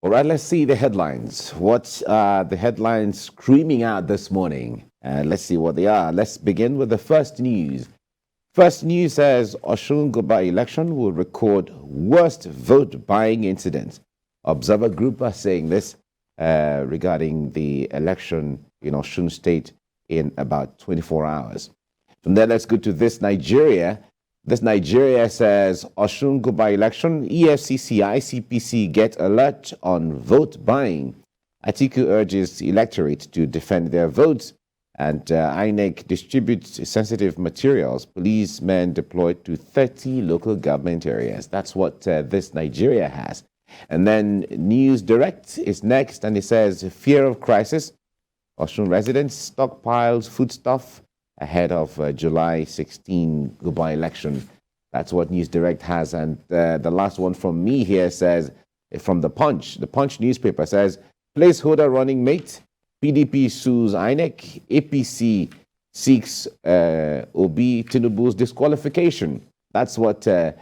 All right, let's see the headlines. What are the headlines screaming out this morning? Let's see what they are. Let's begin with the first news. First news says Osun Goba election will record worst vote buying incident. Observer Group are saying this regarding the election in Osun State in about 24 hours. From there, let's go to this Nigeria. This Nigeria says Osun Goba election, EFCC, ICPC get alert on vote buying. Atiku urges electorate to defend their votes, and INEC distributes sensitive materials. Policemen deployed to 30 local government areas. That's what this Nigeria has. And then News Direct is next, and it says fear of crisis. Osun residents stockpiles foodstuff ahead of July 16 Goodbye election. That's what News Direct has. And the last one from me here says, from the Punch newspaper says, placeholder running mate, PDP sues INEC, APC seeks Obi Tinubu's disqualification. That's what the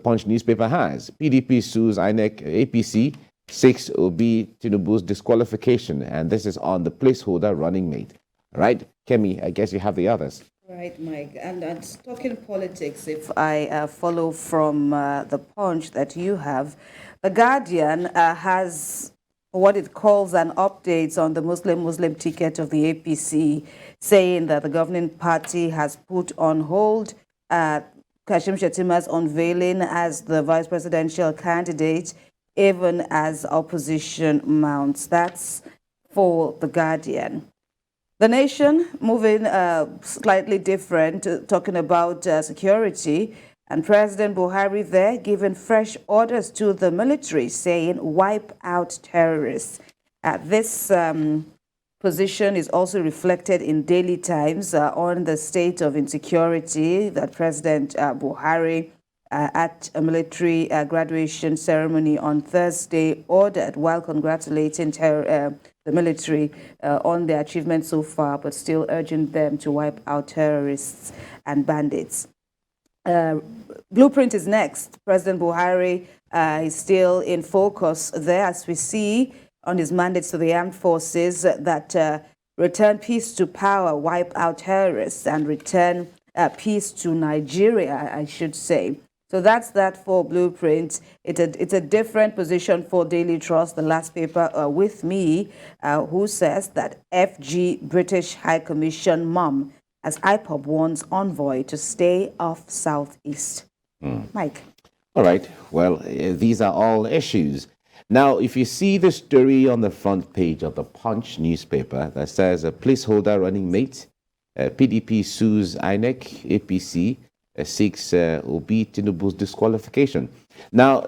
Punch newspaper has. PDP sues INEC, APC seeks Obi Tinubu's disqualification. And this is on the placeholder running mate. All right, Kemi, I guess you have the others. Right, Mike. And talking politics, if I follow from the Punch that you have, The Guardian has what it calls an update on the Muslim ticket of the APC, saying that the governing party has put on hold Kashim Shettima's unveiling as the vice presidential candidate, even as opposition mounts. That's for The Guardian. The Nation, moving slightly different, talking about security, and President Buhari there giving fresh orders to the military, saying wipe out terrorists. This position is also reflected in Daily Times on the state of insecurity that President Buhari at a military graduation ceremony on Thursday ordered, while congratulating the military on their achievements so far, but still urging them to wipe out terrorists and bandits. Blueprint is next. President Buhari is still in focus there, as we see on his mandates to the armed forces that return peace to power, wipe out terrorists, and return peace to Nigeria, I should say. So that's that for Blueprint. It's a different position for Daily Trust, the last paper with me, who says that FG British High Commission mum as IPOB warns envoy to stay off Southeast. Mike. All right. Well, these are all issues. Now, if you see the story on the front page of the Punch newspaper that says a placeholder running mate, PDP sues INEC, APC, seeks Obi Tinubu's disqualification. Now,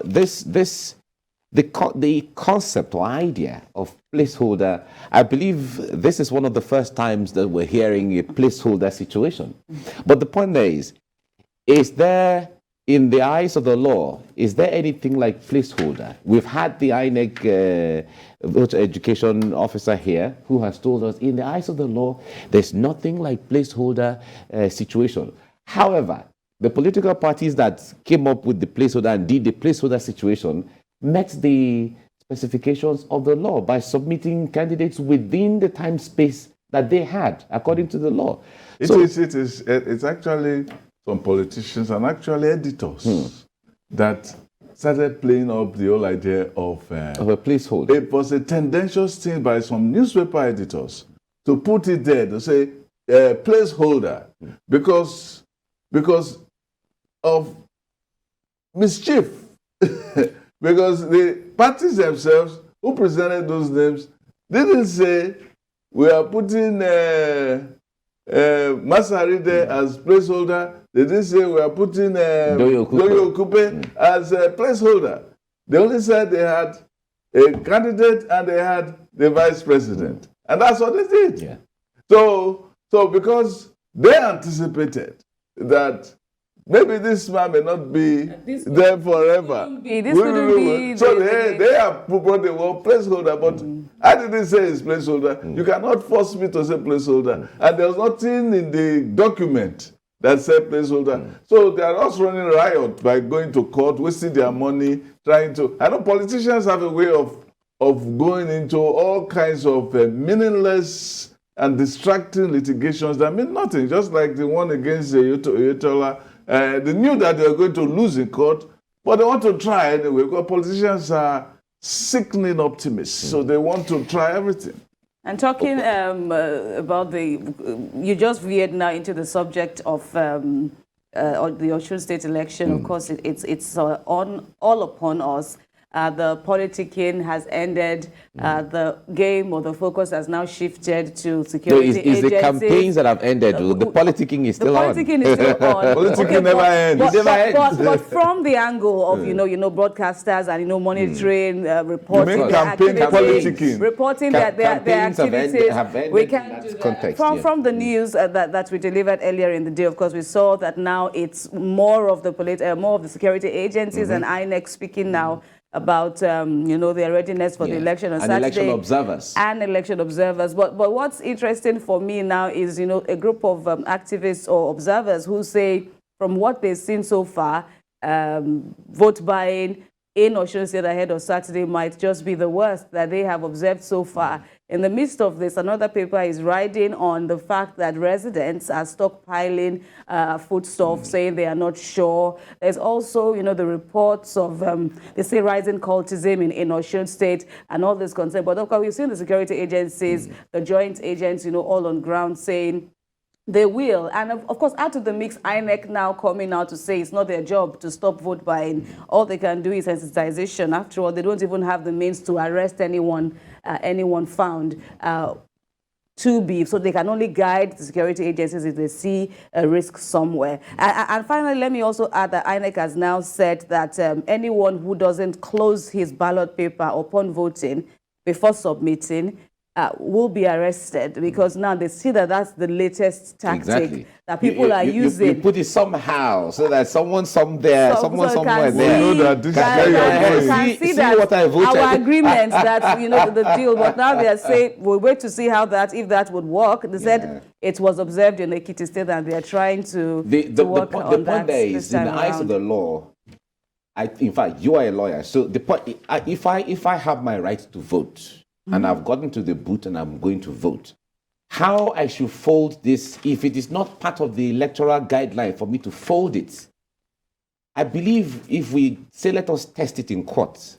the concept or idea of placeholder, I believe this is one of the first times that we're hearing a placeholder situation. But the point there is there, in the eyes of the law, is there anything like placeholder? We've had the INEC voter education officer here who has told us, in the eyes of the law, there's nothing like placeholder situation. However, the political parties that came up with the placeholder and did the placeholder situation met the specifications of the law by submitting candidates within the time space that they had, according to the law. It's actually some politicians and actually editors that started playing up the whole idea of a placeholder. It was a tendentious thing by some newspaper editors to put it there, to say placeholder, because of mischief. Because the parties themselves who presented those names didn't say we are putting Masari there as placeholder. They didn't say we are putting Doyo Kupe as a placeholder. They only said they had a candidate and they had the vice president. And that's what they did. Yeah. So because they anticipated that maybe this man may not be there forever. So they have put the word placeholder, but I didn't say it's placeholder. You cannot force me to say placeholder. And there's nothing in the document that said placeholder. So they are also running riot by going to court, wasting their money, trying to. I know politicians have a way of of going into all kinds of meaningless and distracting litigations that mean nothing, just like the one against the Electoral. They knew that they were going to lose in court, but they want to try anyway, because politicians are sickening optimists, so they want to try everything. And talking about you just veered now into the subject of the Osun State election. Of course, it's all upon us. The politicking has ended. The game or the focus has now shifted to security agencies. It's the campaigns that have ended. The politicking is still on. The politicking is still on. Politicking never ends. But from the angle of broadcasters and monitoring, reporting their activities, reporting their activities, we can do that. Context, from the news that we delivered earlier in the day. Of course, we saw that now it's more of the security agencies and INEC speaking now about their readiness for the election on Saturday. Election observers. And election observers. But what's interesting for me now is a group of activists or observers who say from what they've seen so far, vote buying in Osun State ahead of Saturday might just be the worst that they have observed so far. In the midst of this, another paper is riding on the fact that residents are stockpiling foodstuffs, saying they are not sure. There's also, the reports of, they say, rising cultism in Osun State and all this concern. But of course, we've seen the security agencies, the joint agents, all on ground saying they will. And of course, out of the mix, INEC now coming out to say it's not their job to stop vote buying. All they can do is sensitization. After all, they don't even have the means to arrest anyone found to be. So they can only guide the security agencies if they see a risk somewhere. And finally, let me also add that INEC has now said that anyone who doesn't close his ballot paper upon voting before submitting will be arrested, because now they see that that's the latest tactic that people are using. You put it somehow so that someone somewhere there know that this can see that what I voted. Our agreement that the deal. But now they are saying we'll wait to see how if that would work. They said it was observed in Ekiti State, and they are trying to work on that. The point there is, in the eyes of the law, in fact, you are a lawyer. So the point, if I have my right to vote, and I've gotten to the booth and I'm going to vote, how I should fold this, if it is not part of the electoral guideline for me to fold it, I believe if we say let us test it in court,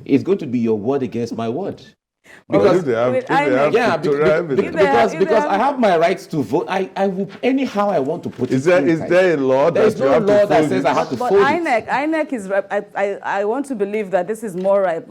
it's going to be your word against my word. Because because I have my rights to vote, I will anyhow I want to put is it. Is there a law there is no law that says I have to but fold INEC is. I want to believe that this is more of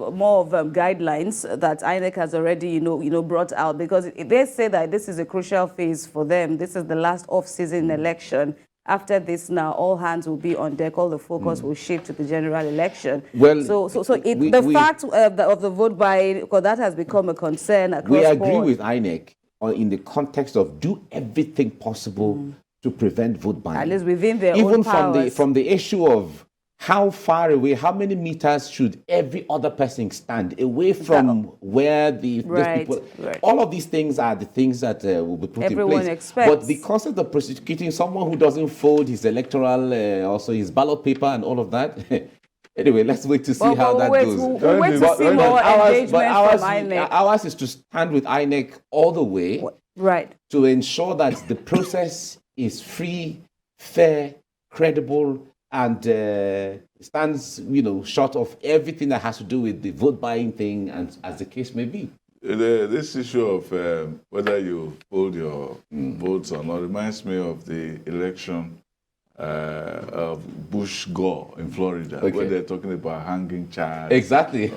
guidelines that INEC has already brought out, because they say that this is a crucial phase for them. This is the last off-season election. After this, now all hands will be on deck. All the focus will shift to the general election. Well, the fact of the vote buying, because that has become a concern across we agree board. with INEC in the context of do everything possible to prevent vote buying. At least within their own powers. Even from the issue of how far away, how many meters should every other person stand away from where these people... Right. All of these things are the things that will be put in place. Expects. But the concept of prosecuting someone who doesn't fold his electoral, also his ballot paper and all of that... Anyway, let's wait to see how that goes. We'll wait to see more engagement from INEC. Ours is to stand with INEC all the way, right, to ensure that the process is free, fair, credible, and stands, short of everything that has to do with the vote buying thing, and as the case may be. This issue of whether you fold your votes or not reminds me of the election of Bush-Gore in Florida, where they're talking about hanging child. Exactly.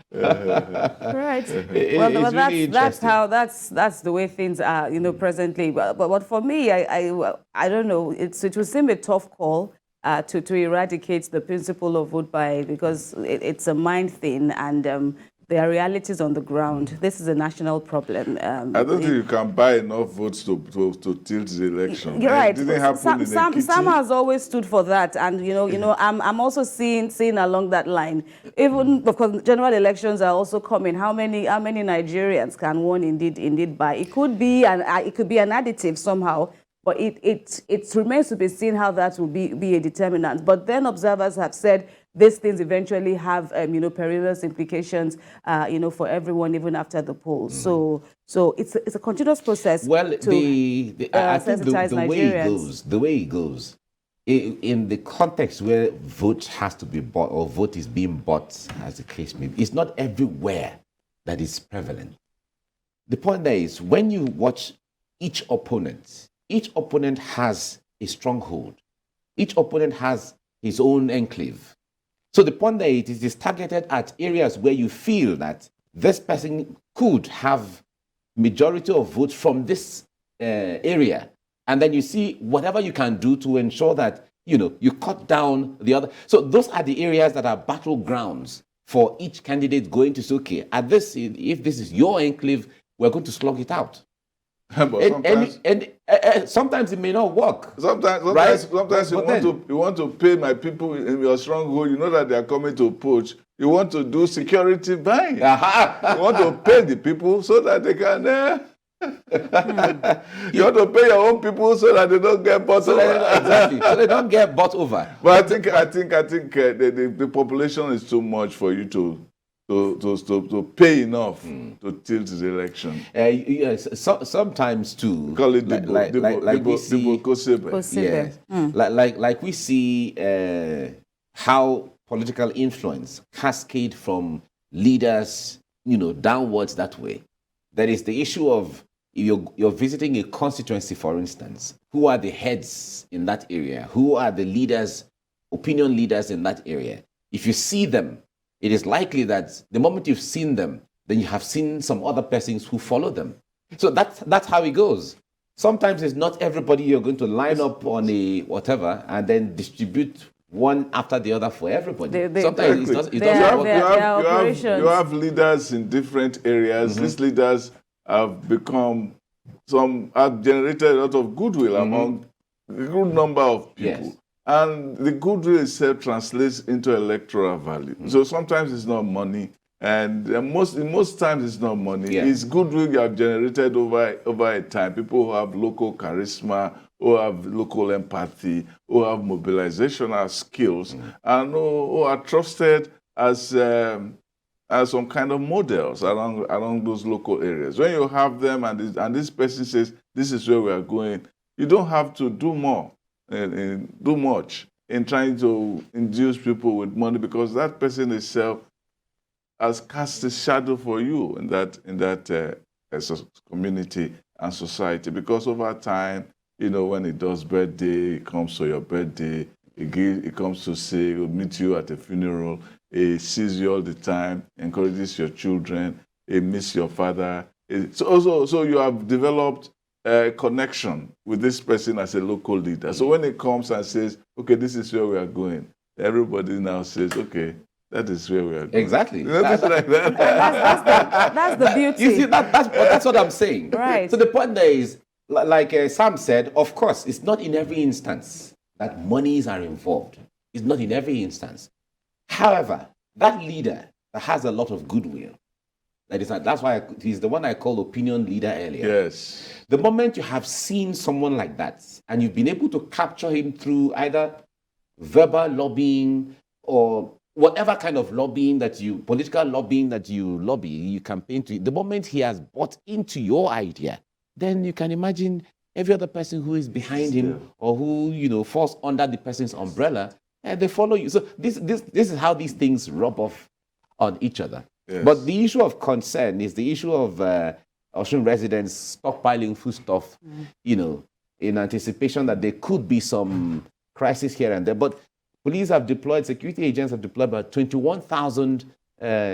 Right. Well, that's the way things are, presently. But for me, I don't know. It will seem a tough call to eradicate the principle of vote buying, because it's a mind thing, and there are realities on the ground. This is a national problem. I don't think you can buy enough votes to tilt the election. You're right. It didn't happen Sam has always stood for that, and I'm also seeing along that line. Even because general elections are also coming, how many Nigerians can one indeed buy? It could be an additive somehow, but it remains to be seen how that will be a determinant. But then observers have said these things eventually have, perilous implications, for everyone, even after the polls. So it's a continuous process. Well, to I think sensitize the way it Nigerians. goes, in the context where vote has to be bought or vote is being bought, as the case may be, it's not everywhere that is prevalent. The point there is when you watch each opponent has a stronghold. Each opponent has his own enclave. So the point there is, it is targeted at areas where you feel that this person could have majority of votes from this area. And then you see whatever you can do to ensure that, you cut down the other. So those are the areas that are battlegrounds for each candidate going to say, okay, if this is your enclave, we're going to slug it out. But sometimes it may not work. Sometimes you want to pay my people in your stronghold. You know that they are coming to poach. You want to do security buying. You want to pay the people so that they can. You want to pay your own people so that they don't get bought over. Exactly. So they don't get bought over. But I think the population is too much for you to pay enough to tilt the election. Yes, sometimes too. Call it like we see. Yes. Like we see how political influence cascade from leaders, downwards that way. There is the issue of you're visiting a constituency, for instance. Who are the heads in that area? Who are the leaders, opinion leaders in that area? If you see them, it is likely that the moment you've seen them, then you have seen some other persons who follow them. So that's how it goes. Sometimes it's not everybody you're going to line up on a whatever and then distribute one after the other for everybody. Sometimes it doesn't work. You have leaders in different areas. Mm-hmm. These leaders have generated a lot of goodwill among a good number of people. Yes. And the goodwill itself translates into electoral value. So sometimes it's not money, and most times it's not money. Yeah. It's goodwill you have generated over a time. People who have local charisma, who have local empathy, who have mobilizational skills, and who are trusted as some kind of models around those local areas. When you have them and this person says, this is where we are going, you don't have to do more. Do much in trying to induce people with money, because that person itself has cast a shadow for you in that community and society. Because over time, when it does birthday, it comes to your birthday, it comes to say, it will meet you at a funeral, it sees you all the time, encourages your children, it misses your father. So you have developed connection with this person as a local leader. So when it comes and says, okay, this is where we are going, everybody now says, okay, that is where we are going. Exactly. That's the beauty. You see, that's what I'm saying. Right. So the point there is, like Sam said, of course, it's not in every instance that monies are involved. It's not in every instance. However, that leader that has a lot of goodwill, that's why he's the one I called opinion leader earlier. Yes. The moment you have seen someone like that and you've been able to capture him through either verbal lobbying or whatever kind of lobbying political lobbying that you lobby, you campaign to, the moment he has bought into your idea, then you can imagine every other person who is behind him or who, falls under the person's umbrella, and they follow you. So this is how these things rub off on each other. Yes. But the issue of concern is the issue of Osun residents stockpiling foodstuff, in anticipation that there could be some crisis here and there. But security agents have deployed about 21,000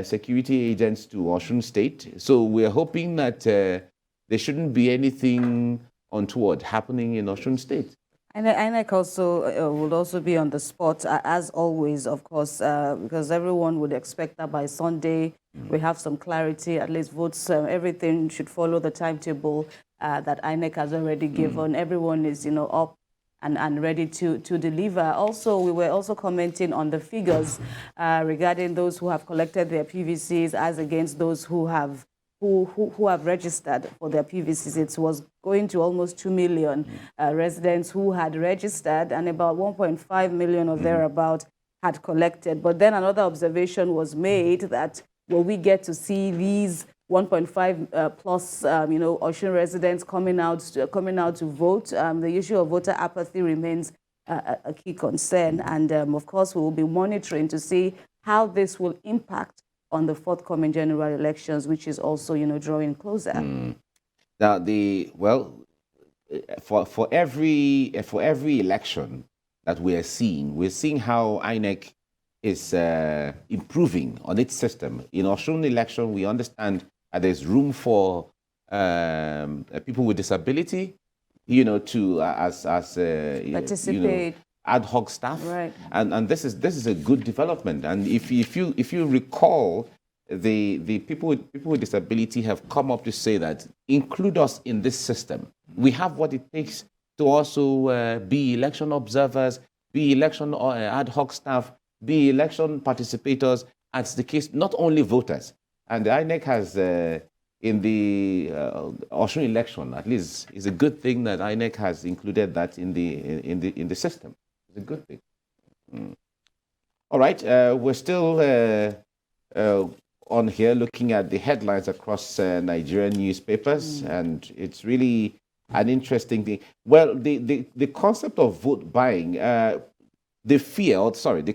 security agents to Osun State. So we're hoping that there shouldn't be anything untoward happening in Osun State. And INEC also will also be on the spot, as always, of course, because everyone would expect that by Sunday we have some clarity, at least votes, everything should follow the timetable that INEC has already given. Everyone is, up and ready to deliver. Also, we were also commenting on the figures regarding those who have collected their PVCs as against those who have registered for their PVCs. It was going to almost 2 million residents who had registered, and about 1.5 million or thereabout had collected. But then another observation was made that will we get to see these 1.5 plus, Osun residents coming out to vote? The issue of voter apathy remains a key concern, and of course we will be monitoring to see how this will impact on the forthcoming general elections, which is also, drawing closer. Now, for every election that we're seeing how INEC is improving on its system. In Osun election, we understand that there's room for people with disability, to participate. Ad hoc staff, right? And this is a good development. And if you recall, the people with disability have come up to say that include us in this system. We have what it takes to also be election observers, be election ad hoc staff, be election participators, as the case, not only voters. And the INEC has, in the Osun election, at least, it's a good thing that INEC has included that in the system. It's a good thing. All right, we're still on here looking at the headlines across Nigerian newspapers, and it's really an interesting thing. Well, the concept of vote buying, the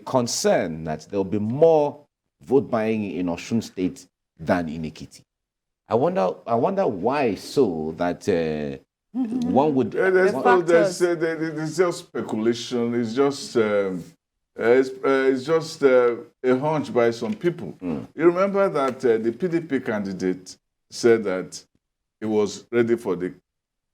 concern that there will be more vote buying in Osun State than in Ekiti. I wonder why so that one would. There's just speculation. It's just a hunch by some people. You remember that the PDP candidate said that he was ready for the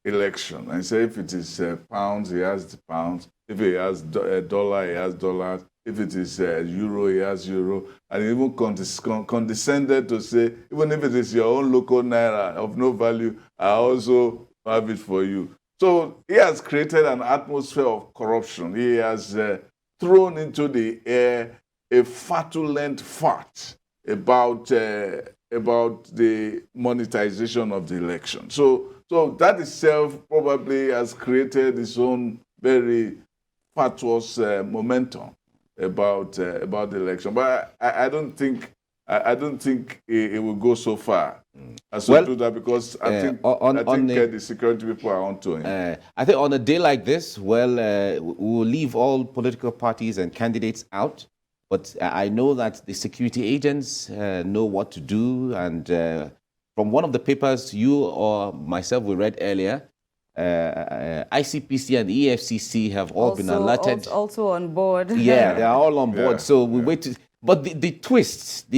election, and said if it is pounds, he has the pounds. If he has dollar, he has dollars. If it is euro, he has euro. And he even condescended to say, even if it is your own local naira of no value, I also have it for you. So he has created an atmosphere of corruption. He has thrown into the air a fatulent fart about the monetization of the election. So that itself probably has created its own very fatuous momentum about the election. But I don't think it will go so far as to do that, because I think the security people are onto him. I think on a day like this, we'll leave all political parties and candidates out. But I know that the security agents know what to do. And from one of the papers you or myself we read earlier, ICPC and the EFCC have all been alerted. Also on board. Yeah, they are all on board. So we wait to. But the twist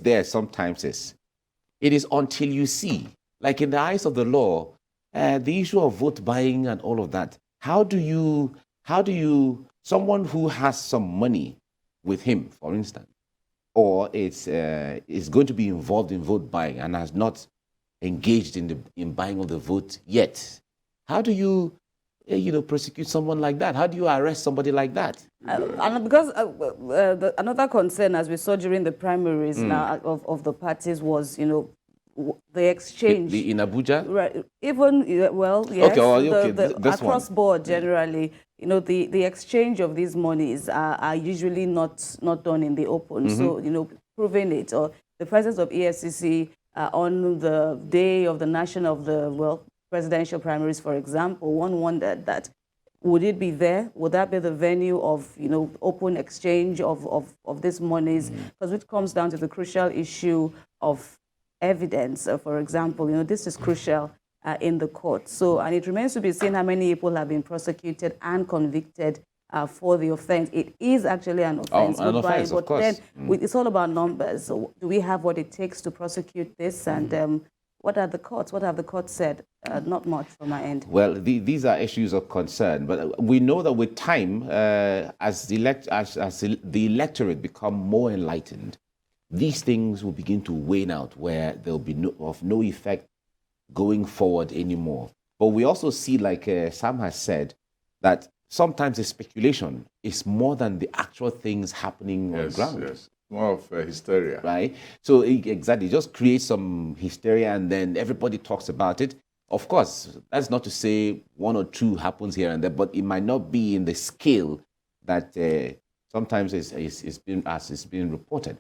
there sometimes is, it is until you see, like in the eyes of the law, the issue of vote buying and all of that. How do you, someone who has some money with him, for instance, or is going to be involved in vote buying and has not engaged in buying of the vote yet, how do you prosecute someone like that? How do you arrest somebody like that? And because another concern, as we saw during the primaries now of the parties, was the exchange in Abuja, right? Even yes, across one. board generally, the exchange of these monies are usually not done in the open. So proving it, or the presence of EFCC on the day of the presidential primaries, for example, one wondered that would it be there? Would that be the venue of open exchange of these monies? Because it comes down to the crucial issue of evidence. For example, this is crucial in the court. So, and it remains to be seen how many people have been prosecuted and convicted for the offense. It is actually an offense. Of course. Then it's all about numbers. So do we have what it takes to prosecute this? And what are the courts? What have the courts said? Not much from my end. Well, these are issues of concern, but we know that with time, as the electorate become more enlightened, these things will begin to wane out, where there will be no effect going forward anymore. But we also see, like Sam has said, that sometimes the speculation is more than the actual things happening on the ground. Yes, more of hysteria. Right? So exactly, just create some hysteria and then everybody talks about it. Of course, that's not to say one or two happens here and there, but it might not be in the scale that sometimes it's been as it's being reported.